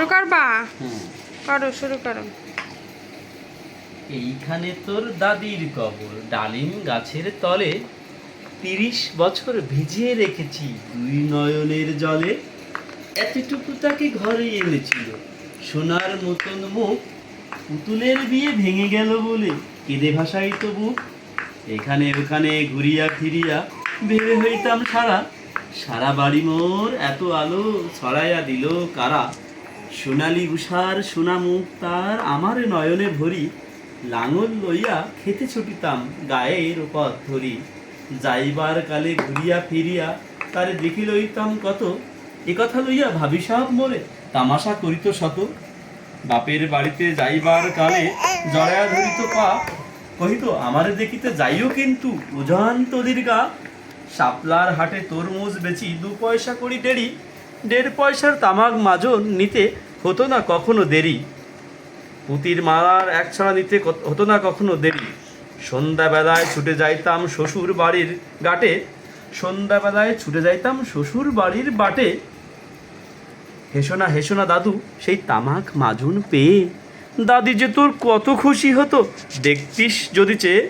শুরু করবা? হুম। করো, শুরু করো। এইখানে তোর দাদির কবর, ডালিম গাছের তলে 30 বছর ভিজিয়ে রেখেছি দুই নয়নের জলে। এতটুকু তাকে ঘরে এনেছিল, সোনার মতন মুখ, পুতুলের বিয়ে ভেঙে গেল বলে কেঁদে ভাসাই তো বুক। এখানে ওখানে ঘুরিয়া ফিরিয়া ভেবে হইতাম সারা, সারা বাড়ি মোর এত আলো ছড়াইয়া দিল কারা। সোনালি উষার সোনা মুখ তার আমার নয়নে ভরি, লাঙল লইয়া খেতে ছুটিতাম গায়ের পথ ধরি। যাইবার কালে ঘুরিয়া ফিরিয়া তারে দেখি লইতাম কত, এ কথা লইয়া ভাবি সব মোরে তামাশা করিত শত। বাপের বাড়িতে যাইবার কালে জড়ায়া ধরিত পা, কহিত আমারে দেখিতে যাইও কিন্তু উজান তলির গা। শাপলার হাটে তরমুজ বেচি 2 পয়সা করি দেরি, 1.5 পয়সার তামাক মাজন নিতে হতো না কখনো দেরি। পুতির মালার এক ছড়া নিতে হতো না কখনো দেরি। সন্ধ্যাবেলায় ছুটে যাইতাম শ্বশুর বাড়ির ঘাটে, সন্ধ্যাবেলায় ছুটে যাইতাম শ্বশুর বাড়ির বাটে। হেসো না দাদু সেই তামাক মাজন পেয়ে, দাদি যে তোর কত খুশি হতো দেখতিস যদি চেয়ে।